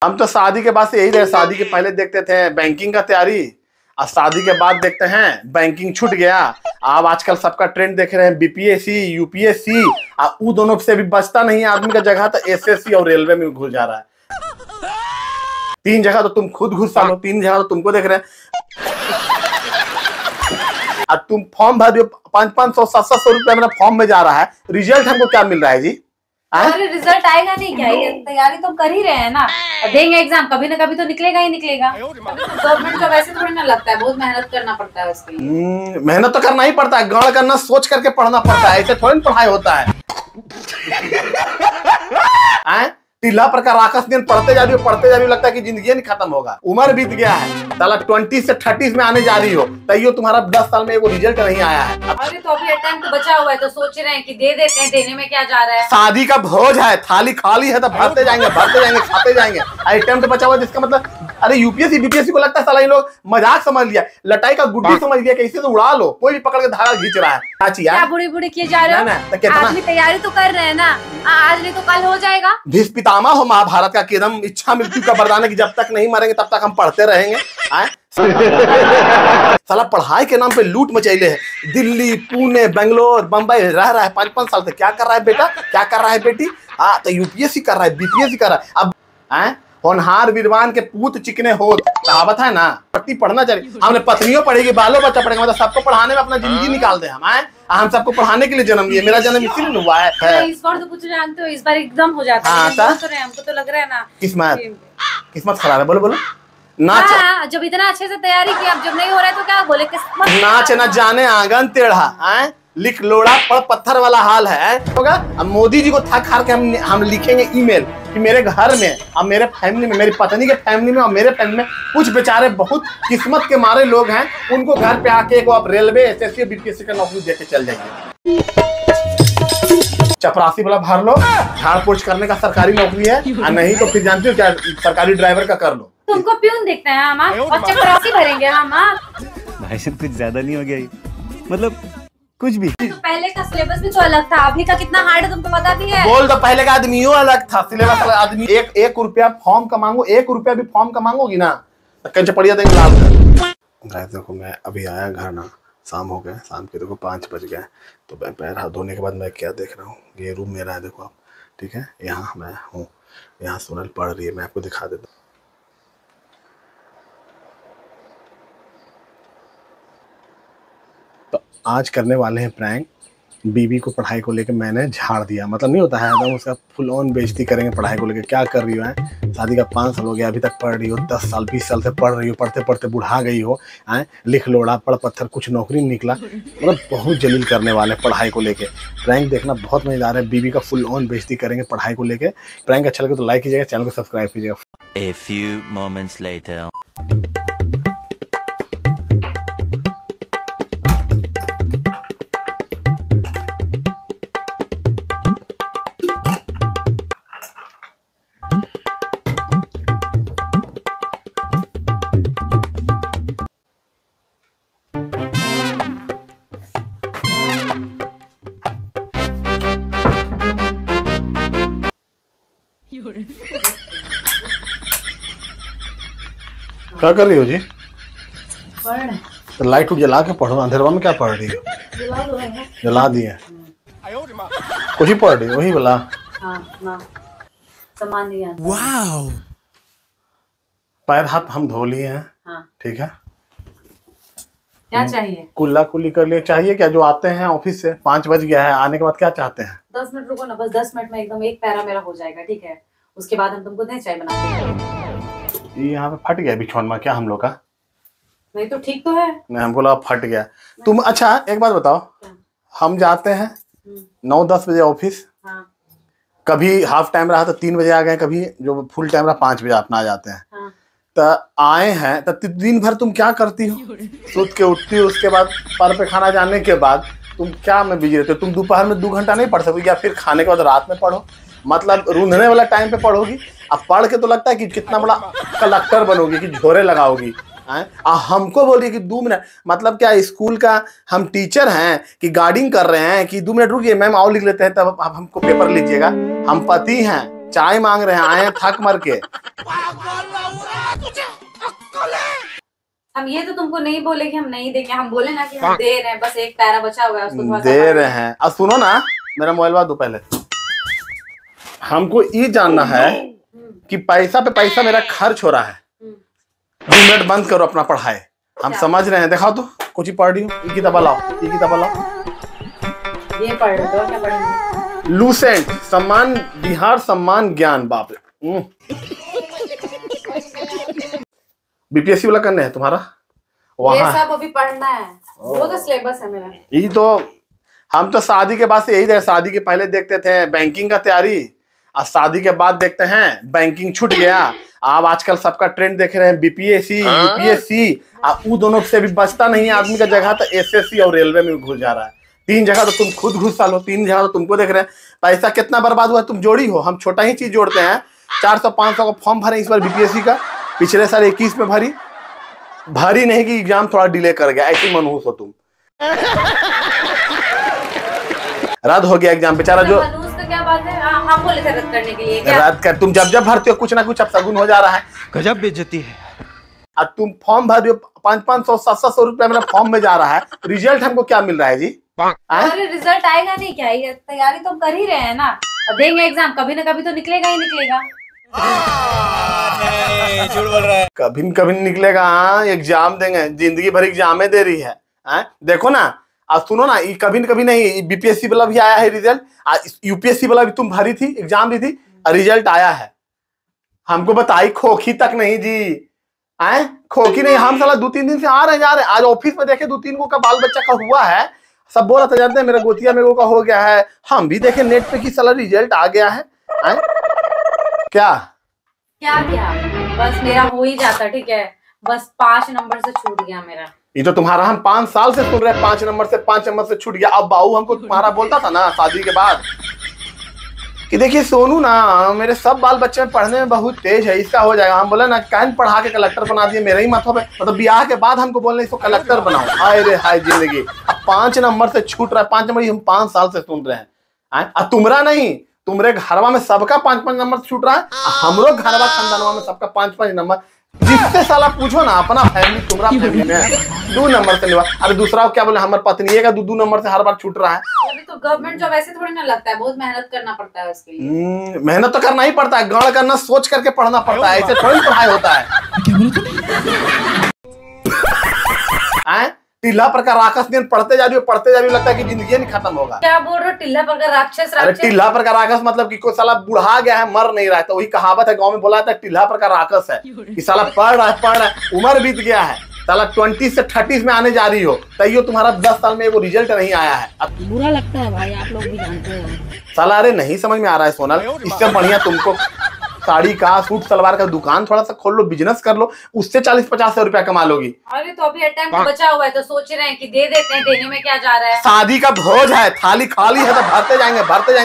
हम तो शादी के बाद से यही रहे, शादी के पहले देखते थे बैंकिंग का तैयारी, और शादी के बाद देखते हैं बैंकिंग छूट गया। अब आजकल सबका ट्रेंड देख रहे हैं बीपीएससी यूपीएससी, और वो दोनों से भी बचता नहीं है आदमी का जगह, तो एसएससी और रेलवे में घुस जा रहा है। 3 जगह तो तुम खुद घुस लो, 3 जगह तो तुमको देख रहे हैं। अब तुम फॉर्म भर दियो, 500-500 700 रुपया मेरा फॉर्म में जा रहा है, रिजल्ट हमको क्या मिल रहा है जी? अरे रिजल्ट आएगा नहीं क्या? ये तैयारी तो कर ही रहे हैं ना, देंगे एग्जाम, कभी ना कभी तो निकलेगा ही निकलेगा। गवर्नमेंट का वैसे थोड़ी ना लगता है, बहुत मेहनत करना पड़ता है उसके लिए। मेहनत तो करना ही पड़ता है, गढ़ करना सोच करके पढ़ना पड़ता है, ऐसे थोड़ी पढ़ाई होता है। टीला पर का राक्षस दिन पढ़ते जा रही हो, लगता है कि जिंदगी नहीं खत्म होगा। उम्र बीत गया है, साला 20 से 30 में आने जा रही हो, तैयो तुम्हारा 10 साल में वो रिजल्ट नहीं आया है। अरे तो अभी टाइम तो बचा हुआ है, तो सोच रहे हैं कि दे देते हैं, देने में क्या जा रहा है। शादी का भोज है, थाली खाली है तो भरते जाएंगे खाते जाएंगे। टाइम तो बचा हुआ है, जिसका मतलब अरे यूपीएससी बीपीएससी को लगता है साला इन लोग मजाक समझ लिया, लटाई का गुड्डी समझ लिया, कैसे तो उड़ा लो, कोई भी पकड़ के धागा खींच रहा है। क्या बुढ़ी बुढ़ी किए जा रहे हो? आदमी तैयारी तो कर रहे हैं ना, आज नहीं तो कल हो जाएगा। भीष्म पितामह हो महाभारत का, एकदम इच्छा मृत्यु का वरदान है कि जब तक नहीं मरेंगे तब तक हम पढ़ते रहेंगे। साला पढ़ाई के नाम पे लूट मचैले है, दिल्ली पुणे बेंगलोर बंबई रह रहा है 5-5 साल से। क्या कर रहा है बेटा, क्या कर रहा है बेटी? तो यूपीएससी कर रहा है, बीपीएससी कर रहा है। अब होनहार विद्वान के पूत चिकने हो, कहावत है ना, पट्टी पढ़ना चाहिए। हमने पत्नियों पढ़ेगी, बालों बच्चा पढ़ेगा, मतलब सबको पढ़ाने में अपना जिंदगी निकाल दे। हम सबको पढ़ाने के लिए जन्म लिए, मेरा जन्म इसीलिए हुआ है। इस बार तो कुछ जानते हो, इस बार एकदम हो जाता है। हमको तो लग रहा है ना किस्मत खराब है। बोलो नाच, जब इतना अच्छे से तैयारी की, अब जब नहीं हो रहा है तो क्या बोले? किस्मत नाच न जाने आंगन टेढ़ा, लिख लोड़ा पड़ पत्थर वाला हाल है होगा। अब मोदी जी को थक हार के हम लिखेंगे ईमेल कि मेरे घर में, अब मेरे फैमिली में, मेरी पत्नी के फैमिली में और मेरे फैमिली में कुछ बेचारे बहुत किस्मत के मारे लोग हैं, उनको घर पे आके को आप रेलवे एसएससी बीपीएससी का नौकरी देके चल जाएंगे। चपरासी वाला भर लो, झाड़ पोछ करने का सरकारी नौकरी है, और नहीं तो फिर जानते हो क्या, सरकारी ड्राइवर का कर लो। तुमको प्यून देखते हैं हम, और चपरासी भरेंगे हम। भाई साहब कुछ ज्यादा नहीं हो गया, मतलब कुछ भी। तो पहले का सिलेबस भी तो अलग था, अभी का कितना हार्ड है तुमको पता भी है? बोल दो, पहले का आदमियों अलग था, सिलेबस अलग। आदमी एक रुपया फॉर्म का मांगो, 1 रुपया भी फॉर्म का मांगोगी ना तो कंच पड़िया देंगे लाल। देखो मैं अभी आया घर ना, शाम हो गया, शाम के देखो 5 बज गए, तो मैं पैर हाथ धोने के बाद मैं क्या देख रहा हूँ, ये रूम मेरा है, देखो आप, ठीक है, यहाँ मैं हूँ, यहाँ सोनल पढ़ रही है, मैं आपको दिखा देता हूँ। तो आज करने वाले हैं प्रैंक, बीबी को पढ़ाई को लेकर मैंने झाड़ दिया, मतलब नहीं होता है एकदम उसका फुल ऑन बेइज्जती करेंगे पढ़ाई को लेकर। क्या कर रही हो है, शादी का 5 साल हो गया, अभी तक पढ़ रही हो, 10 साल 20 साल से पढ़ रही हो, पढ़ते पढ़ते बुढ़ा गई हो, लिख लोड़ा पढ़ पत्थर, कुछ नौकरी नहीं निकला, मतलब बहुत जलील करने वाले पढ़ाई को लेके। प्रैंक देखना बहुत मजेदार है, बीबी का फुल ऑन बेइज्जती करेंगे पढ़ाई को लेकर। प्रैंक अच्छा लगे तो लाइक कीजिएगा, चैनल को सब्सक्राइब कीजिएगा। A few moments later. क्या कर रही हो जी? तो लाइट उठ जला के पढ़ो, अंधेरवा में क्या पढ़ रही हो? जला दिए, कुछ ही पढ़ रही हो, वही बोला। वाव, पैर हाथ हम धो लिए हैं, ठीक है। क्या चाहिए? कुल्ला कुल्ली कर लिए, चाहिए क्या? जो आते हैं ऑफिस से, 5 बज गया है, आने के बाद क्या चाहते हैं? 10 मिनट रुको ना, बस 10 मिनट में एकदम एक पैरा मेरा हो जाएगा, ठीक है? उसके बाद हम तुमको दें चाय बना के। ये यहाँ पे फट गया बिछौनमा क्या हम लोग का? नहीं तो ठीक तो है। नहीं, हमको लगा फट गया। तुम अच्छा एक बात बताओ, हम जाते हैं 9-10 बजे ऑफिस, कभी हाफ टाइम रहा तो 3 बजे आ गए, कभी जो फुल टाइम रहा 5 बजे अपना आ जाते हैं। तो आए हैं तो दिन भर तुम क्या करती हो? सूत के उठती हो, उसके बाद पर पे खाना जाने के बाद तुम क्या में बिजी रहते हो? तुम दोपहर में 2 घंटा नहीं पढ़ सकोगी, या फिर खाने के बाद रात में पढ़ो, मतलब रूंधने वाला टाइम पे पढ़ोगी। अब पढ़ के तो लगता है कि कितना बड़ा कलेक्टर बनोगी, कि झोरे लगाओगी। हमको बोल रही कि 2 मिनट, मतलब क्या स्कूल का हम टीचर हैं कि गार्डिंग कर रहे हैं कि 2 मिनट रुकिए मैम आओ लिख लेते हैं, तब आप हमको पेपर लीजिएगा। हम पति हैं, चाय मांग रहे हैं, आए हैं थक मर के। हम ये तो तुमको नहीं बोले कि हम नहीं देंगे, हम बोले ना कि हम दे रहे हैं, बस एक पैरा बचा हुआ है उसको थोड़ा सा दे रहे हैं। अब सुनो ना, मेरा मोबाइल दो पहले। हमको ये जानना है कि पैसा पे पैसा मेरा खर्च हो रहा है। 2 मिनट बंद करो अपना पढ़ाई, हम समझ रहे हैं। दिखाओ तो कुछ ही पढ़ रही हूँ। ये किताब लाओ, ये किताब लाओ। ये पढ़ लो, क्या पढ़ेंगे? लूसेंट सम्मान, बिहार सम्मान ज्ञान। बाप रे, बीपीएससी वाला करने है तुम्हारा ये सब अभी पढ़ना है, वो तो सिलेबस है मेरा। ये तो हम तो शादी के बाद से यही देख, शादी के पहले देखते थे बैंकिंग का तैयारी, और शादी के बाद देखते हैं बैंकिंग छूट गया। अब आजकल सबका ट्रेंड देख रहे हैं बीपीएससी यूपीएससी। वो दोनों से भी बचता नहीं है आदमी का जगह, तो एसएससी और रेलवे में घुस जा रहा है। 3 जगह तो तुम खुद घुस सालो, 3 जगह तो तुमको देख रहे हैं। पैसा कितना बर्बाद हुआ तुम जोड़ी हो, हम छोटा ही चीज जोड़ते हैं। 400-500 का फॉर्म भरे इस बार बीपीएससी का, पिछले साल 21 में भरी नहीं कि एग्जाम थोड़ा डिले कर गया, ऐसी मनहूस हो तुम। रद्द हो गया एग्जाम बेचारा। जो क्या बात है, हम बोले थे रद्द करने के लिए क्या? रद्द कर, तुम जब भरते हो कुछ ना कुछ अब शगुन हो जा रहा है। गजब बेइज्जती है। अब तुम फॉर्म भर रहे हो, 500-500 700 रुपया मेरा फॉर्म में जा रहा है, रिजल्ट हमको क्या मिल रहा है जी? अरे रिजल्ट आएगा नहीं क्या? ये तैयारी तो हम कर ही रहे हैं ना, देंगे एग्जाम, कभी ना कभी तो निकलेगा ही निकलेगा। नहीं, झूठ बोल रहा है। कभी न कभी निकलेगा। हाँ, एग्जाम देंगे, जिंदगी भर एग्जाम दे रही है। देखो ना, आज सुनो ना, ये कभी न कभी नहीं, बीपीएससी वाला भी आया है रिजल्ट, यूपीएससी वाला भी तुम भरी थी, एग्जाम दी थी, रिजल्ट आया है। हमको बताई, खोखी तक नहीं जी। खोखी नहीं, हम साला 2-3 दिन से आ रहे जा रहे। आज ऑफिस में देखे 2-3 को का बाल बच्चा का हुआ है, सब बोला था जानते हैं मेरा गोतिया मेरे को का हो गया है। हम भी देखे नेट पे कि साला रिजल्ट आ गया है। क्या बस मेरा हो ही जाता, ठीक है, बस 5 नंबर से छूट गया मेरा। ये तो तुम्हारा हम 5 साल से सुन रहे हैं, 5 नंबर से छूट गया। अब बाबू हमको तुम्हारा बोलता था ना शादी के बाद कि देखिए सोनू ना मेरे सब बाल बच्चे पढ़ने में बहुत तेज है, इसका हो जाएगा। हम बोले ना कैन पढ़ा के कलेक्टर बना दिए मेरे ही माथा पे, मतलब ब्याह के बाद हमको बोलने इसको कलेक्टर बनाओ। हाय रे हाय जिंदगी, अब 5 नंबर से छूट रहा है। 5 नंबर हम 5 साल से सुन रहे हैं। अब तुम्हारा नहीं, तुम्हारे घरवा में सबका 5-5 नंबर छूट रहा है, हमरो घरवा खानदानवा में सबका 5-5 नंबर। जिससे साला पूछो ना अपना फैमिली, तुम्हारा फैमिली में 2 नंबर से लेवा। अरे दूसरा क्या बोले, हमारे पत्नी का 2 नंबर से हर बार छूट रहा है। अभी तो गवर्नमेंट जॉब ऐसे थोड़ी ना लगता है, बहुत मेहनत करना पड़ता है उसके लिए। मेहनत तो करना ही पड़ता है, गढ़ करना, सोच करके पढ़ना पड़ता है, ऐसे थोड़ी पढ़ाई होता है। टिल्ला पर का राक्षस दिन पढ़ते जा रही हो, लगता है कि जिंदगी नहीं खत्म होगा। क्या बोल रहे हो, टिल्ला पर का राक्षस? अरे टिल्ला पर का राक्षस मतलब कि कोई साला बुढ़ा गया है, मर नहीं रहा है, तो वही कहावत है गांव में, बोला था टिल्ला पर का राक्षस है कि साला पढ़ रहा है, उम्र बीत गया है, साला 20 से 30 में आने जा रही हो, तैयो तुम्हारा 10 साल में वो रिजल्ट नहीं आया है। बुरा लगता है भाई, आप लोग भी जानते हो। साला अरे नहीं समझ में आ रहा है सोनल, इससे बढ़िया तुमको साड़ी का, सूट सलवार का दुकान थोड़ा सा खोल लो, बिजनेस कर लो, उससे 40-50 रुपया कमा लोगी। अरे तो अभी टाइम तो बचा हुआ है, तो सोच रहे हैं कि दे देते हैं, देने में क्या जा रहा है। शादी का भोज है, थाली खाली है तो भरते जाएंगे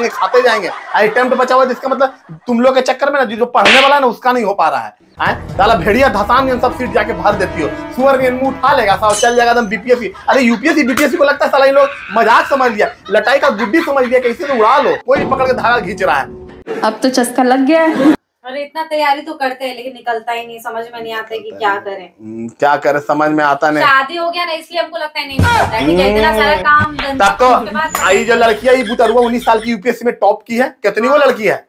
खाते जाएंगे। अटेम्प्ट बचा हुआ है, जिसका मतलब तुम लोग के चक्कर में ना जो पढ़ने वाला है ना उसका नहीं हो पा रहा है। साला भेड़िया धसान सब सीट जाके भर देती हो, सुअर के मुंह उठा लेगा, साला चल जाएगा एकदम बीपीएससी। अरे यूपीएससी बीपीएससी को लगता है साला इन लोग मजाक समझ लिया, लटाई का गुड्डी समझ लिया, कैसे तो उड़ा लो, कोई पकड़ के धागा खींच रहा है। अब तो चस्का लग गया है। अरे इतना तैयारी तो करते हैं लेकिन निकलता ही नहीं, समझ में नहीं आता कि क्या करें। क्या करें समझ में आता नहीं। शादी हो गया ना इसलिए हमको लगता है नहीं निकलता है, ठीक है, इतना सारा काम धंधा। तब तो आई जो लड़की है, बुतरुआ 19 साल की यूपीएससी में टॉप की है, कितनी वो लड़की है,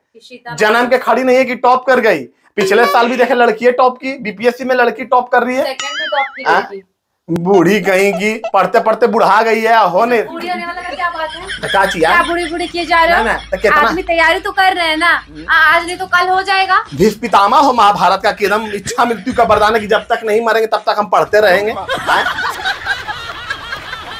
जन्म के खड़ी नहीं है कि टॉप कर गई। पिछले साल भी देखे लड़की है टॉप की, बीपीएससी में लड़की टॉप कर रही है। सेकंड में टॉप की लड़की, बूढ़ी कहीं की, पढ़ते पढ़ते बुढ़ा गई है। होने बूढ़ी होने वाला क्या बात है, क्या बूढ़ी किए जा रहे हो? आदमी तैयारी तो कर रहे हैं ना, आज नहीं तो कल हो जाएगा। भीष्म पितामह हो महाभारत का, कि एकदम इच्छा मृत्यु का वरदान है कि जब तक नहीं मरेंगे तब तक हम पढ़ते रहेंगे।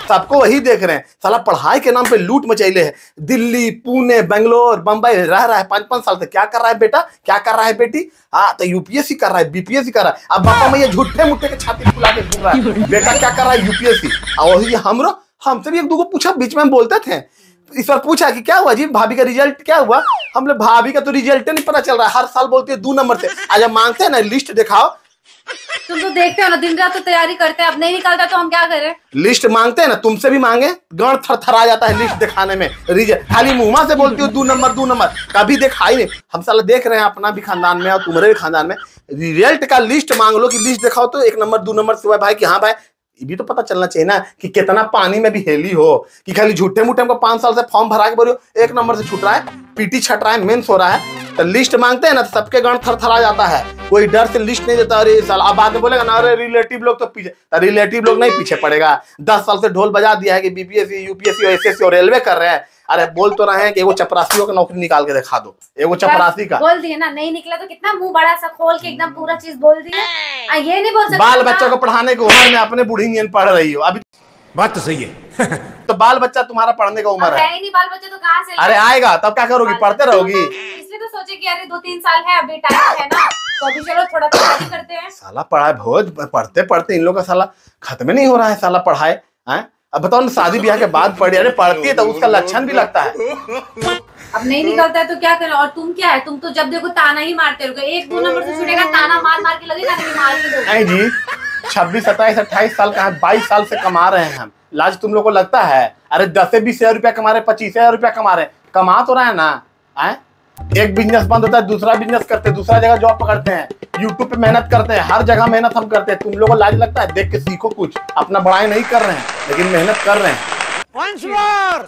सबको वही देख रहे हैं, साला पढ़ाई के नाम पे लूट मचैले है। दिल्ली, पुणे, बेंगलोर, बंबई रह रहा है 5-5 साल से। क्या कर रहा है बेटा, क्या कर रहा है बेटी? हाँ तो यूपीएससी कर रहा है, बीपीएससी कर रहा है। अब बापा मैया झूठे मुट्ठे के छाती फुला के घूम रहा है, बेटा क्या कर रहा है यूपीएससी। और वही हमसे भी 1-2 को पूछा, बीच में हम बोलते थे, इस बार पूछा कि क्या हुआ जी, भाभी का रिजल्ट क्या हुआ? हम लोग भाभी का तो रिजल्ट नहीं पता चल रहा है, हर साल बोलती है 2 नंबर से। आज मांगते हैं ना लिस्ट दिखाओ, तुम तो देखते हो ना, दिन रात तो तैयारी करते हैं, अब नहीं निकलता तो हम क्या करें? लिस्ट मांगते हैं ना, तुमसे भी मांगे, गण थरथरा जाता है लिस्ट दिखाने में। खाली मुंह से बोलती हो 2 नंबर 2 नंबर, कभी दिखाई नहीं। हम साला देख रहे हैं अपना भी खानदान में और तुम्हारे भी खानदान में, रिजल्ट का लिस्ट मांग लो कि लिस्ट दिखाओ तो 1 नंबर 2 नंबर से भाई कि हाँ भाई, ये भी तो पता चलना चाहिए ना कि कितना पानी में भी हेली हो, कि खाली झूठे मूठे हमको 5 साल से फॉर्म भरा के बोलो 1 नंबर से छूट रहा है, पीटी छट रहा है, मेंस हो रहा है। तो लिस्ट मांगते हैं ना, तो सबके गण थरथरा जाता है, कोई डर से लिस्ट नहीं देता। अरे साल अब बाद में बोलेगा ना, अरे रिलेटिव लोग तो पीछे, तो रिलेटिव लोग नहीं पीछे पड़ेगा। 10 साल से ढोल बजा दिया है कि बीपीएससी यूपीएससी और एसएससी और रेलवे कर रहे हैं। अरे बोल तो रहे हैं कि एगो चपरासियों का नौकरी निकाल के दिखा दो, एगो चपरासी का। बोल दिए ना, नहीं निकला तो कितना मुंह बड़ा सा खोल के एकदम पूरा चीज बोल दिया। ये नहीं बोल सकते बाल बच्चा को पढ़ाने की उम्र में अपने बूढ़ी पढ़ रही हो अभी। बात तो सही है। तो बाल बच्चा तुम्हारा पढ़ने का उम्र है ही नहीं, बाल बच्चे तो कहाँ से? अरे आएगा तब क्या करोगी, पढ़ते रहोगी। इसलिए तो सोचे कि अरे 2-3 साल है, अभी टाइम है ना, तो अभी चलो थोड़ा तैयारी करते हैं। साला पढ़ाई बहुत पढ़ते पढ़ते इन लोग का साला खत्म नहीं हो रहा है साला पढ़ाई है। अब बताओ ना, शादी ब्याह के बाद पढ़ी, अरे पढ़ती है तो उसका लक्षण भी लगता है। अब नहीं निकलता है तो क्या करें? और तुम क्या है, तुम तो जब देखो ताना ही मारते रहोगे, 1-2 नंबर से छूटेगा, ताना मार मार के लगेगा नहीं, मार ही दो। नहीं जी, 26, 27, 28 साल का है, 22 साल से कमा रहे हैं हम। लाज तुम लोग को लगता है? अरे 10 से 20 हजार रुपया कमा रहे, 25 हजार रुपया कमा रहे, कमा तो रहा है ना। एक बिजनेस बंद होता है, दूसरा बिजनेस करते हैं, दूसरा जगह जॉब पकड़ते हैं, यूट्यूब पे मेहनत करते हैं, हर जगह मेहनत हम करते हैं। तुम लोगों को लाज लगता है? देख के सीखो कुछ, अपना बड़ाई नहीं कर रहे हैं लेकिन मेहनत कर रहे हैं। Once more!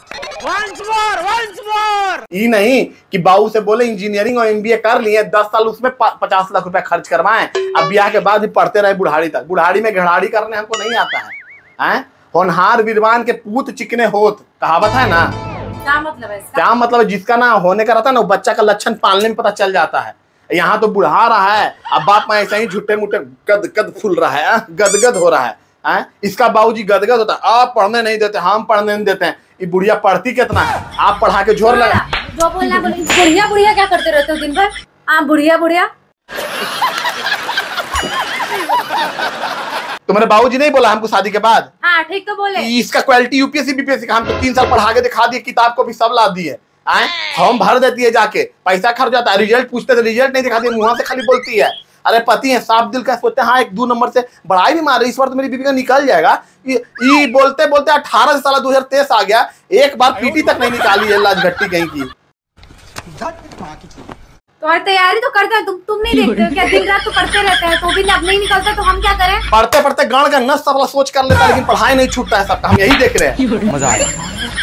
ये नहीं कि बाबू से बोले इंजीनियरिंग और एमबीए कर लिए, 10 साल उसमें 50 लाख रुपया खर्च करवाएं, अब ब्याह के बाद भी पढ़ते रहे बुढ़ाड़ी तक। बुढ़ाड़ी में घड़ाड़ी करने हमको नहीं आता है। होनहार विद्वान के पूत चिकने होत, कहावत है ना। क्या मतलब है इसका? क्या मतलब है? जिसका ना होने का रहता है ना, वो बच्चा का लक्षण पालने में पता चल जाता है। यहाँ तो बुढ़ा रहा है, अब बाप माँ ऐसा ही झूठे मूठे गदगद फूल रहा है, गदगद हो रहा है। इसका बाबूजी गदगद होता है, आप पढ़ने नहीं देते, हम पढ़ने नहीं देते हैं। ये बुढ़िया पढ़ती कितना है, आप पढ़ा के जोर लगा। जो बोलना बोले। बुढ़िया बुढ़िया क्या करते रहते हो दिन भर? बुढ़िया बुढ़िया। तुम्हारे बाबूजी नहीं बोला हमको शादी के बाद? हाँ ठीक तो बोले। इसका क्वालिटी यूपीएससी बीपीएससी का हम तो 3 साल पढ़ा के दिखा दिए, किताब को भी सब ला दिए। फॉर्म भर देती है, जाके पैसा खर्च जाता है, रिजल्ट पूछते थे, रिजल्ट नहीं दिखाती, मुंह से खाली बोलती है। अरे पति है, साफ दिल का, सोचते हैं हाँ 1-2 नंबर से बढ़ाई भी मार रही, इस बार तो मेरी बीबी का निकल जाएगा। ये बोलते बोलते 18 साल 2023 आ गया, एक बार पीटी तक नहीं निकाली है लाजघट्टी कहीं की। तो और तैयारी तो करते हैं, तुम नहीं देखते हो क्या? दिन रात तो पढ़ते रहते हैं, तो भी अब नहीं निकलता तो हम क्या करें? पढ़ते पढ़ते गण का नस सब सोच कर लेता है, लेकिन पढ़ाई नहीं छूटता है सबका। हम यही देख रहे हैं, मजा आया।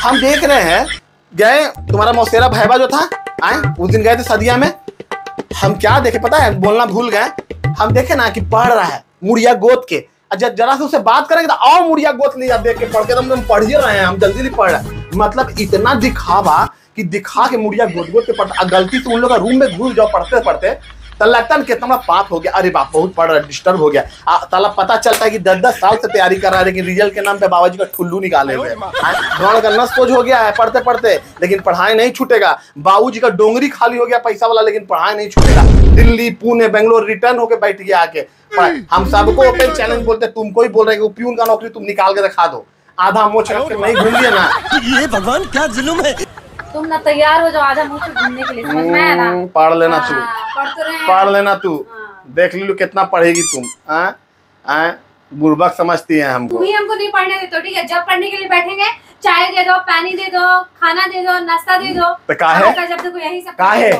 हम देख रहे हैं। गए तुम्हारा मौसेरा भैबा जो था, उस दिन गए थे सदिया में, हम क्या देखे पता है? बोलना भूल गए। हम देखे ना कि पढ़ रहा है मुड़िया गोद के, जरा से उससे बात करेंगे तो आओ मुड़िया गोद लिया, देख के पढ़ के हम पढ़ ही रहे हैं, हम जल्दी पढ़ रहे हैं। मतलब इतना दिखावा कि दिखा के मुड़िया गोद गोद के पढ़ता। गलती से उन लोग का रूम में घुस जाओ पढ़ते पढ़ते, तो लगता है कितना बड़ा पाप हो गया। अरे बाप बहुत पढ़ रहा है, डिस्टर्ब हो गया। ताला पता चलता है कि 10-10 साल से तैयारी कर रहा है, लेकिन रिजल्ट के नाम पे बाबा जी का ठुल्लू निकाले हुए। गण का नस सोच हो गया है पढ़ते पढ़ते, लेकिन पढ़ाई नहीं छूटेगा। बाबू जी का डोंगरी खाली हो गया पैसा वाला, लेकिन पढ़ाई नहीं छूटेगा। दिल्ली पुणे बेंगलोर रिटर्न होके बैठ गया आके। हम सबको ओपन चैलेंज बोलते, तुमको ही बोल रहे हैं कि प्यून का नौकरी तुम निकाल के दिखा दो। आधा मोछ रख के नहीं घूम लिया ना। ये भगवान क्या जुल्म है। तुम ना तैयार हो जाओ आधा मुझे घूमने के लिए, समझ में आया ना? पढ़ लेना तू, पढ़ तो रहे हैं। पढ़ लेना तू, देख लीलू कितना पढ़ेगी तुम। बुर्बक समझती है हमको। तुम ही हमको नहीं पढ़ने देते, ठीक है? जब पढ़ने के लिए बैठेंगे, चाय दे दो, पानी दे दो, खाना दे दो, नाश्ता दे दो। तो काहे? जब देखो यही सब काहे?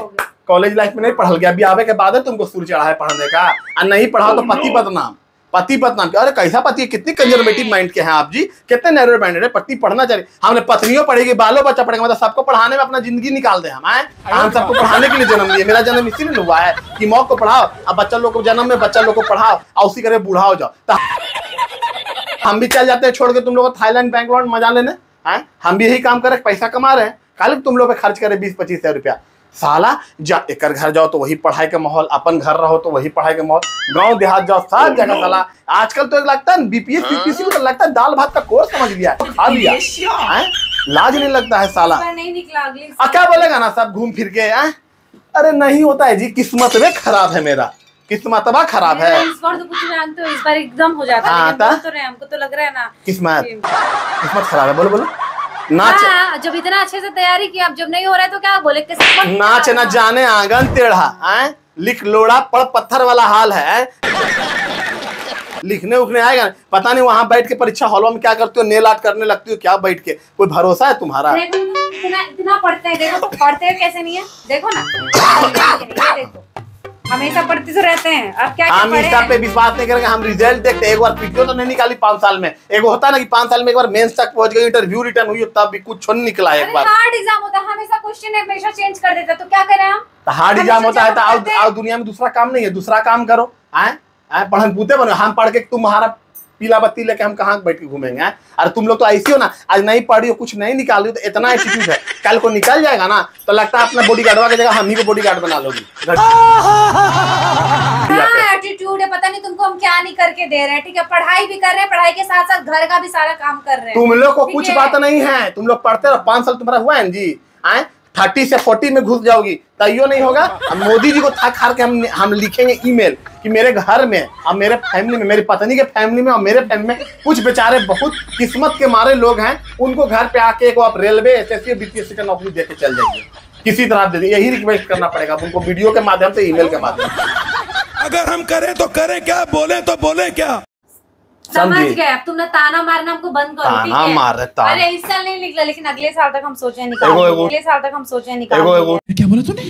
कॉलेज लाइफ में नहीं पढ़ल गया, अभी आवे के बाद है तुमको सुर चढ़ा है पढ़ने का। और नहीं पढ़ाओ तो पति बदनाम, पति बदनाम। अरे कैसा पति है? कितनी कंजर्वेटिव माइंड के हैं आप जी, कितने नैरो माइंडेड है। पति पढ़ना चाहिए। हमने पत्नियों पढ़ेगी, बालों बच्चा पढ़ेगा, मतलब सबको पढ़ाने में अपना जिंदगी निकाल दे। हम सबको पढ़ाने के लिए जन्म लिए। मेरा जन्म इसीलिए हुआ है कि मौत को पढ़ाओ, अब बच्चा लोग को जन्म में बच्चा लोग को पढ़ाओ, और उसी करे बूढ़ा हो जाओ। हम भी चल जाते हैं छोड़ के तुम लोग थाईलैंड बैंगलोर मजा लेने। हम भी यही काम करे, पैसा कमा रहे हैं, खाली तुम लोग पे खर्च करे 20-25 हजार रुपया। साला एक घर जाओ तो वही पढ़ाई का माहौल, अपन घर रहो तो वही पढ़ाई का माहौल, गांव देहात जाओ सब जगह साला। आजकल तो लगता है बीपीएस यूपीएससी को लगता है दाल भात का कोर्स समझ लिया, खा लिया। लाज नहीं लगता है साला। नहीं निकला अगली क्या बोलेगा ना सब घूम फिर के। अरे नहीं होता है जी, किस्मत में खराब है मेरा, किस्मतवा खराब है। इस बार तो कुछ जानते हो, इस बार एकदम हो जाता है, लेकिन बोल तो रहे हमको तो लग रहा है ना किस्मत खराब है। बोलो बोलो। नाच जब इतना अच्छे से तैयारी की, अब जब नहीं हो रहा है तो क्या बोले? नाच न जाने आंगन टेढ़ा। लिख लोड़ा पढ़ पत्थर वाला हाल है। लिखने उखने आएगा पता नहीं, वहां बैठ के परीक्षा हॉल में क्या करती हो, नेल आर्ट करने लगती हो क्या बैठ के, कोई भरोसा है तुम्हारा? इतना पढ़ते हैं, देखो पढ़ते हैं कैसे नहीं है, देखो ना ये देखो हमेशा पढ़ते तो रहते हैं। अब क्या हम इस पे विश्वास नहीं करेंगे, हम रिजल्ट देखते हैं। एक बार पीटीओ तो नहीं निकाली 5 साल में, एक होता है ना कि 5 साल में एक बार मेंस तक पहुंच गई, इंटरव्यू रिटर्न हुई तब भी कुछ नहीं निकला। एक बार हार्ड एग्जाम होता है, हमेशा क्वेश्चन हमेशा चेंज कर देता है, तो क्या करें हम? हार्ड एग्जाम होता है तो आओ दुनिया में दूसरा काम नहीं है, दूसरा काम करो। आए पढ़न पूते बनो, हम पढ़ के तुम्हारा पीला बत्ती लेके हम कहाँ बैठ के घूमेंगे? अरे तुम लोग तो ऐसी हो ना, आज नहीं पढ़ी हो, कुछ नहीं निकाल रही हो, तो इतना एटीट्यूड है, कल को निकल जाएगा ना तो लगता है अपना बॉडीगार्डवा की जगह हम ही को बॉडीगार्ड बना लोगी। एटीट्यूड है, पता नहीं तुमको हम क्या नहीं करके दे रहे हैं। ठीक है, पढ़ाई भी कर रहे हैं, पढ़ाई के साथ साथ घर का भी सारा काम कर रहे हैं। तुम लोग को कुछ बात नहीं है, तुम लोग पढ़ते रहो। 5 साल तुम्हारा हुआ है जी, आए 30 से 40 में घुस जाओगी तैयो नहीं होगा। मोदी जी को थक हार के हम लिखेंगे ईमेल कि मेरे घर में और मेरे फैमिली में, मेरी पत्नी के फैमिली में और मेरे फैमिली में कुछ बेचारे बहुत किस्मत के मारे लोग हैं, उनको घर पे आके को आप रेलवे एसएससी बीपीएससी का नौकरी देके चल जाइए, किसी तरह दे दीजिए। यही रिक्वेस्ट करना पड़ेगा उनको, वीडियो के माध्यम से, ईमेल के माध्यम से। अगर हम करें तो करें क्या, बोले तो बोले क्या? समझ गए। अब तुमने ताना मारना हमको बंद करो, ठीक ताना है? मार रहे ताना। अरे इस साल नहीं निकला, लेकिन अगले साल तक हम सोचे निकालेंगे। अगले साल तक हम सोचे निकालेंगे। क्या बोला तूने?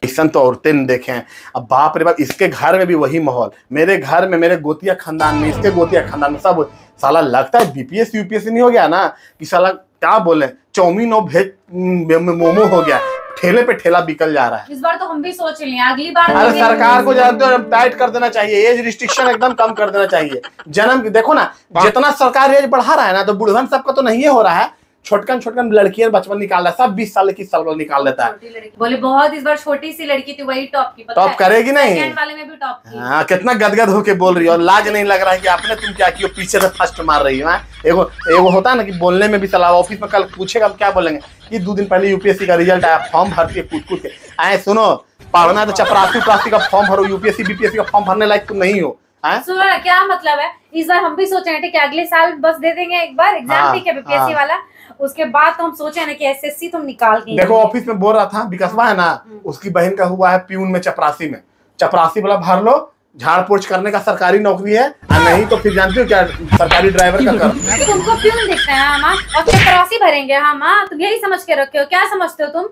ऐसा तो औरतें ने देखे हैं। अब बाप रे बाप, इसके घर में भी वही माहौल, मेरे घर में, मेरे गोतिया खानदान में, इसके गोतिया खानदान में, सब साला लगता है बीपीएससी यूपीएससी नहीं हो गया ना कि साला क्या बोले, चाउमीन और भेज मोमो हो गया, ठेले पे ठेला बिकल जा रहा है। इस बार तो हम भी सोच लिए, अगली बार अरे सरकार को जानते हो टाइट कर देना चाहिए, एज रिस्ट्रिक्शन एकदम कम कर देना चाहिए। जन्म देखो ना, जितना सरकार एज बढ़ा रहा है ना, तो बुढ़वन सबका तो नहीं हो रहा है, छोटकन लड़कियां बचपन निकाल रहा है, सब 20 साल 21 साल वाला निकाल लेता है। बोले बहुत इस बार छोटी सी लड़की थी, वही टॉप की, टॉप करेगी नहीं? सेकंड वाले में भी टॉप की। हाँ, कितना गदगद होके बोल रही हो, और लाज नहीं लग रहा है कि आपने तुम क्या किया, पीछे से फर्स्ट मार रही हो। एगो होता है ना कि बोलने में भी सलाह, ऑफिस में कल पूछेगा क्या बोलेंगे कि 2 दिन पहले यूपीएससी का रिजल्ट आया, फॉर्म भरती है कूद के आए, सुनो पढ़ना तो चपरासी का फॉर्म भरो, यूपीएससी बीपीएससी का फॉर्म भरने लायक तुम नहीं हो। सुनो ना, क्या मतलब है? इस बार हम भी सोचे हैं, ठीक है, अगले साल बस दे देंगे एक बार एग्जाम, ठीक है, बीपीएससी वाला, उसके बाद तो हम सोचे ना कि एसएससी तुम निकाल के। देखो ऑफिस में बोल रहा था, विकासवा है ना, उसकी बहन का हुआ है प्यून में, चपरासी में, चपरासी वाला भर लो, झाड़ पोछ करने का सरकारी नौकरी है, नहीं तो फिर जानती हो क्या, सरकारी ड्राइवर का कर। तुमको प्यून दिखता है हम, और चपरासी भरेंगे हम? तुम यही समझ के रखे हो, क्या समझते हो तुम?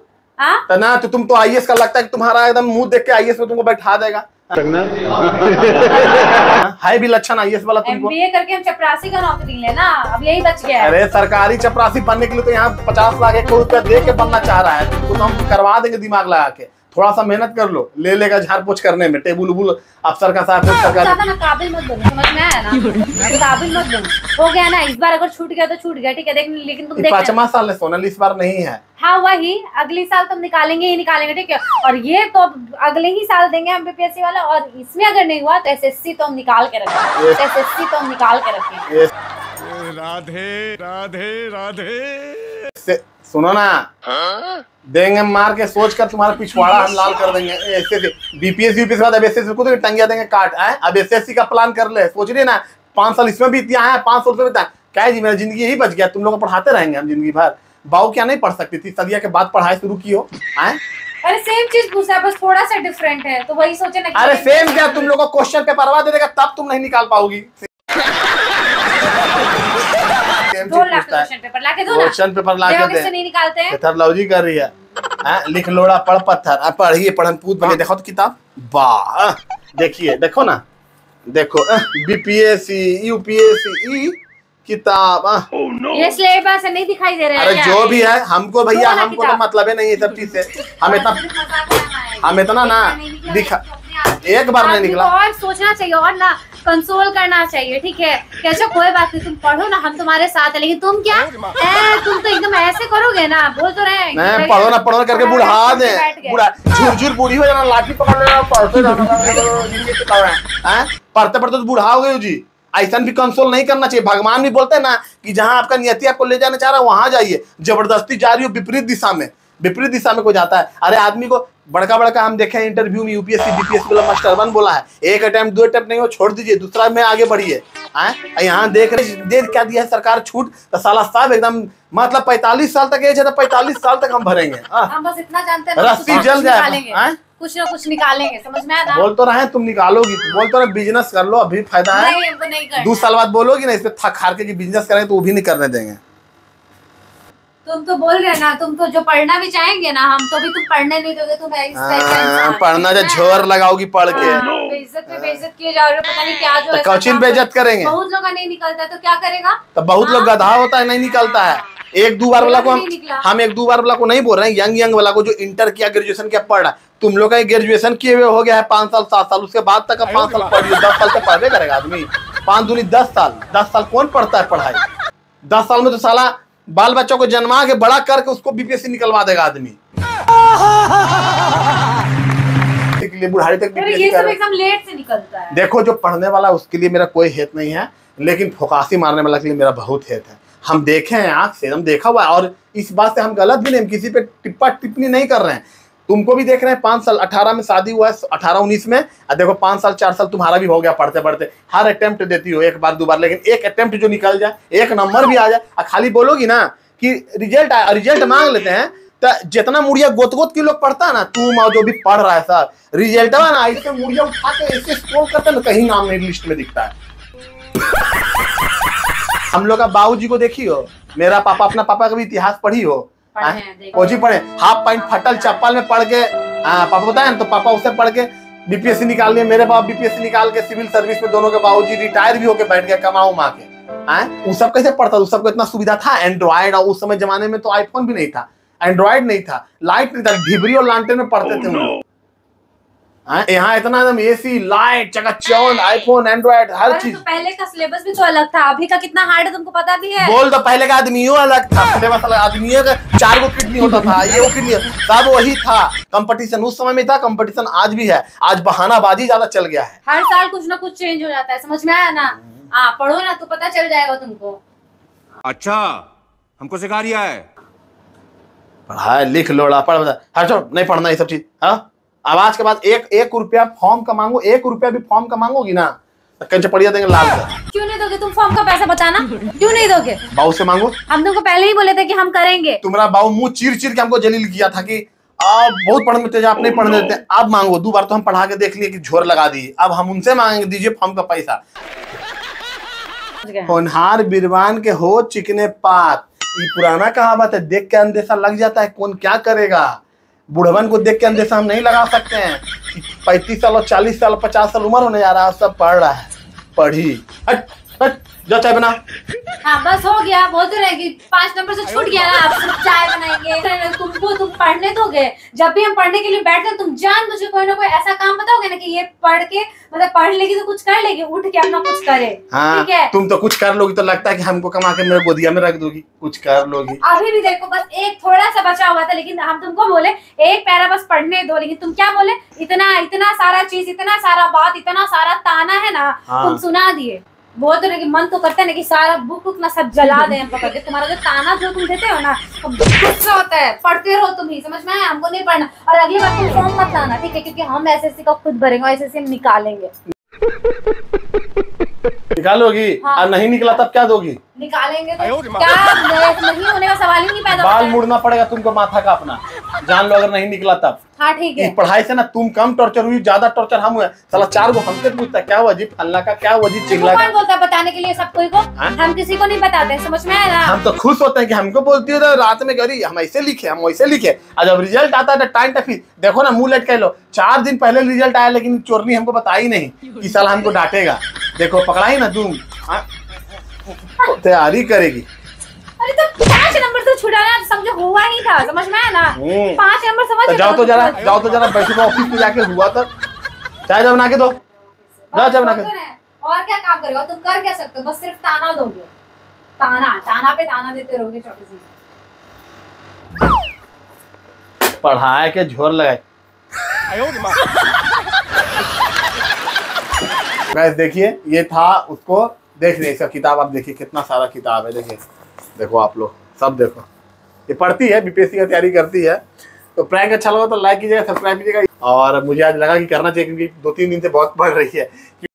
तो ना तो तुम तो आईएएस का लगता है कि तुम्हारा एकदम मुंह देख के आईएएस में तुमको बैठा देगा। है भी लक्षण आईएएस वाला तुमको। एमबीए करके हम चपरासी का नौकरी लेना, अब यही बच गया है। अरे सरकारी चपरासी बनने के लिए तो यहाँ 50 लाख 1 करोड़ रुपया दे के बनना चाह रहा है, तो हम करवा देंगे दिमाग लगा के, थोड़ा सा मेहनत कर लो, ले लेगा झाड़ पोछ करने में, टेबुल उबुल अफसर का साथ ज्यादा ना काबिल मत बनो, समझ में आया ना? काबिल मत बनो, हो गया ना, इस बार अगर छूट गया तो छूट गया, ठीक है, लेकिन तुम 5वां साल है सोनल, इस बार नहीं है। हाँ वही, अगले साल तुम निकालेंगे ही निकालेंगे, ठीक है, और ये तो अगले ही साल देंगे हम बीपीएससी वाला, और इसमें अगर नहीं हुआ तो एसएससी तो हम निकाल के रखेंगे, एसएससी तो हम निकाल के रखेंगे। राधे राधे राधे। सुनो ना, देंगे मार के, सोच कर तुम्हारा पिछवाड़ा हम लाल कर देंगे। ऐसे बीपीएससी यूपीएससी बाद अब एसएससी को तो टंगिया देंगे काट। अब एसएससी का प्लान कर ले, सोच रही ना 5 साल इसमें बीत गया है, 500 रुपये बीता, क्या है जी, मेरा जिंदगी यही बच गया, तुम लोग को पढ़ाते रहेंगे हम जिंदगी भर। बाऊ क्या नहीं पढ़ सकती थी, सदिया के बाद पढ़ाई शुरू की हो। अरे सेम चीज पूछा है, बस थोड़ा सा डिफरेंट है, तो वही सोचे ना। अरे सेम क्या, तुम लोग को क्वेश्चन पेपर दे देगा तब तुम नहीं निकाल पाओगी। 2 लाख क्वेश्चन पेपर लाके दो ना, क्वेश्चन पेपर लाके दे, नहीं निकालते हैं, पेथोलॉजी कर रही है। लिख लोड़ा पढ़ पत्थर, पढ़िए पढ़न पूत बने। देखो तो किताब, वाह देखिए, देखो ना, देखो बीपीएससी यूपीएससी किताब। ये सिलेबस नहीं दिखाई दे रहा है। अरे जो भी है, हमको भैया, हमको तो मतलब है नहीं ये सब चीज से, हम इतना ना दिखा, एक बार नहीं निकला। और सोचना चाहिए और ना कंसोल करना चाहिए, ठीक है, कैसे कोई बात नहीं, तुम पढ़ो ना, हम तुम्हारे साथ है, लेकिन तुम क्या तुम तो एकदम ऐसे करोगे ना, बोल तो रहे हैं पढ़ो ना करके बुढ़ा दे, बुढ़ा झुरझुर बूढ़ी हो जाना, लाठी पकड़ लेना, पढ़ते पढ़ते पढ़ते तो बुढ़ा हो गए जी। ऐसा भी कंसोल नहीं करना चाहिए। भगवान भी बोलते हैं ना कि जहां आपका नियति आपको ले जाना चाह रहा है वहां जाइए, जबरदस्ती जा रही हो विपरीत दिशा में कोई जाता है। अरे आदमी को बड़का हम देखे हैं इंटरव्यू में, यूपीएससी बीपीएससी वाला मास्टर 1 बोला है, 1 अटेम्प्ट 2 अटेम्प्ट नहीं हो, छोड़ दीजिए, दूसरा में आगे बढ़िए। यहाँ देख रहे दे क्या दिया है सरकार छूट, तो साला साहब एकदम मतलब 45 साल तक एज है तो 45 साल तक हम भरेंगे। हम बस इतना जानते हैं, रस्सी जल जाए। कुछ ना कुछ निकालेंगे, समझ में आया ना? बोल तो रहे हैं तुम निकालोगी, बोल तो रहे बिजनेस कर लो, अभी फायदा है। नहीं, हमको नहीं करना। 2 साल बाद बोलोगी ना इस पे थक हार के कि बिजनेस करेंगे, तो वो भी नहीं करने देंगे। तुम तो बोल रहे ना, तुम तो जो पढ़ना भी चाहेंगे ना, हम तो भी तुम पढ़ने नहीं दोगे। तुम पढ़ना जो झोर लगाओगी पढ़ के, बेइज्जत पे बेइज्जत किए जा रहे हो, पता नहीं क्या जो तो ऐसा कोचिंग काम बेइज्जत करेंगे। बहुत लोग का नहीं निकलता है तो क्या करेगा? तो बहुत लोग गधा होता है, नहीं निकलता है। 1-2 बार वाला को हम 1-2 बार वाला को नहीं बोल रहे हैं, यंग वाला को जो इंटर किया, ग्रेजुएशन किया, पढ़ रहा है। तुम लोग का ग्रेजुएशन किए हुए हो गया है 5 साल 7 साल, उसके बाद तक 5 साल पढ़िए, 10 साल तक पढ़वे करेगा आदमी। 5 दूनी 10 साल, 10 साल कौन पढ़ता है पढ़ाई? 10 साल में तो साला बाल बच्चों को जन्मा के बड़ा करके उसको बीपीएससी निकलवा देगा आदमी। बुढ़ाई तक ये सब एकदम लेट से निकलता है। देखो जो पढ़ने वाला उसके लिए मेरा कोई हेत नहीं है, लेकिन फोकासी मारने वाला के लिए मेरा बहुत हेत है। हम देखे हैं, आंख से हम देखा हुआ है, और इस बात से हम गलत भी नहीं, हम किसी पे टिप्पणी नहीं कर रहे हैं। तुमको भी देख रहे हैं, 5 साल 18 में शादी हुआ है, 18-19 में, और देखो 5 साल 4 साल तुम्हारा भी हो गया पढ़ते पढ़ते। हर अटेम्प्ट देती हो 1 बार 2 बार, लेकिन एक अटेम्प्ट जो निकल जाए, 1 नंबर भी आ जाए, और खाली बोलोगी ना कि रिजल्ट आया, रिजल्ट मांग लेते हैं। तो जितना मुड़िया गोत के लोग पढ़ता है ना, तुम और जो भी पढ़ रहा है सर, रिजल्ट ना इससे मुड़िया उठा के ऐसे स्क्रॉल करते हैं, कहीं नाम नहीं लिस्ट में दिखता है। हम लोग का बाबूजी को देखी हो, मेरा पापा, अपना पापा का भी इतिहास पढ़ी हो, कोची पढ़े, हाफ पैंट फटल चप्पल में पढ़ के पापा बताए ना, तो पापा उससे पढ़ के बीपीएससी निकाल लिए। मेरे बाप बीपीएससी निकाल के सिविल सर्विस में, दोनों के बाबूजी रिटायर भी होके बैठ गए कमाओ माँ के। वो सब कैसे पढ़ता? उस सबको इतना सुविधा था, एंड्रॉइड, और उस समय जमाने में तो आईफोन भी नहीं था, एंड्रॉइड नहीं था, लाइट नहीं था, ढिबरी और लालटेन में पढ़ते थे हम लोग। यहाँ इतना एकदम एसी, लाइट, चकाचौंध, आईफोन, एंड्रॉइड, हर चीज। तो पहले का सिलेबस भी तो अलग था, अभी का कितना हार्ड है तुमको पता भी है? बोल, तो पहले का आदमियों अलग था, सिलेबस अलग, आदमियों का 4 गो किडनी होता था, ये वो किडनी सब वही था। कंपटीशन उस समय में था, कंपटीशन आज भी है। आज बहानाबाजी ज्यादा चल गया है। हर साल कुछ ना कुछ चेंज हो जाता है, समझ में आया ना? पढ़ो ना तो पता चल जाएगा तुमको। अच्छा, हमको सिखा रिया है। पढ़ाई लिख लोड़ा पढ़, हर छोड़, नहीं पढ़ना ये सब चीज। हाँ, आवाज के बाद 1 रुपया फॉर्म का मांगो, 1 रुपया भी फॉर्म का मांगोगी ना तो कंचे पड़िया देंगे लाल का। क्यों नहीं दोगे तुम फॉर्म का पैसा बचाना? क्यों नहीं दोगे? बाबू से मांगो। हम तुमको पहले ही बोले थे कि हम करेंगे। तुम्हारा बाबू मुंह चीर के हमको जलील किया था कि आप बहुत पढ़ने में तेज, आप नहीं पढ़ने देते। अब मांगो, 2 बार तो हम पढ़ा के देख लिए कि झोर लगा दी, अब हम उनसे मांगेंगे दीजिए फॉर्म का पैसा। होनहार बिरवान के हो चिकने पात, ये पुराना कहावत है। देख के अंदेशा लग जाता है कौन क्या करेगा। बुढ़वन को देख के अंदेशा हम नहीं लगा सकते हैं। 35 साल और 40 साल 50 साल उम्र होने जा रहा है, सब पढ़ रहा है। पढ़ी हट हट, जा चाय बना। हाँ बस हो गया, बोलते रहेगी 5 नंबर से छूट गया ना, आप सिर्फ चाय बनाएंगे। तुमको तुम पढ़ने दोगे? जब भी हम पढ़ने के लिए बैठते हैं तुम जान मुझे कोई ना कोई ऐसा काम बताओगे ना कि ये पढ़ के, मतलब पढ़ लेगी तो कुछ कर लेगी, उठ के अपना कुछ करे। हाँ, ठीक है, तुम तो कुछ कर लोगी तो लगता है कि हमको कमा के मेरे गोदिया में रख दोगी, कुछ कर लोगी। अभी भी देखो बस एक थोड़ा सा बचा हुआ था, लेकिन हम तुमको बोले 1 पैरा बस पढ़ने दो, लेकिन तुम क्या बोले? इतना सारा चीज, इतना सारा बात, इतना सारा ताना है ना, तुम सुना दिए। बहुत तो मन तो करता है ना कि सारा बुक ना सब जला दें हम पकड़ के। तुम्हारा जो ताना जो तुम देते हो ना, गुस्सा होता है। पढ़ते रहो तुम ही, समझ में आया? हमको नहीं पढ़ना। और अगली बार तुम फॉर्म मत लाना, ठीक है? क्योंकि हम एसएससी का खुद भरेंगे, एसएससी हम निकालेंगे। निकालोगी? हाँ। और नहीं निकला तब क्या दोगी? निकालेंगे तो क्या, नहीं होने का सवाल ही नहीं पैदा होता बाल है। मुड़ना पड़ेगा तुमको माथा का अपना, जान लो अगर नहीं निकला तब। हाँ ठीक है। इस पढ़ाई से ना तुम कम टॉर्चर हुई, ज्यादा टॉर्चर हम हुए। साला 4 गो हमसे पूछता क्या हुआ जी, फल्ला का क्या हुआ जी, चिगला कौन का। बोलता है बताने के लिए सब कोई को? हम किसी को नहीं बताते, समझ में आया ना? हम तो खुश होते हैं कि हमको बोलती हो तो रात में करी हम ऐसे लिखे, हम वैसे लिखे। और जब रिजल्ट आता है तो टाइम टफी देखो ना, मुंह लटके लो। 4 दिन पहले रिजल्ट आया, लेकिन चोरनी हमको बताई नहीं कि साला हमको डांटेगा। देखो पकड़ाई ना तुम, तैयारी करेगी। अरे तो 5 नंबर से छुड़ाना समझो हुआ ही था, समझ में आया ना? 5 नंबर समझ। तो जाओ तो जरा बैठो ऑफिस में जाके, हुआ तो चाय जब बना के दो, जाओ चाय बना के। और क्या काम करेगा तुम? कर क्या सकते हो? बस सिर्फ ताना दोगे, ताना पे ताना देते रहोगे। छोटी सी पढ़ाए के झोर लगाए। गाइस देखिए, ये था उसको देख रहे, इसका किताब आप देखिए, कितना सारा किताब है। देखिए, देखो आप लोग सब देखो, ये पढ़ती है, बीपीएससी की तैयारी करती है। तो प्रैंक अच्छा लगा तो लाइक कीजिएगा, सब्सक्राइब कीजिएगा। और मुझे आज लगा कि करना चाहिए, क्योंकि 2-3 दिन से बहुत पढ़ रही है।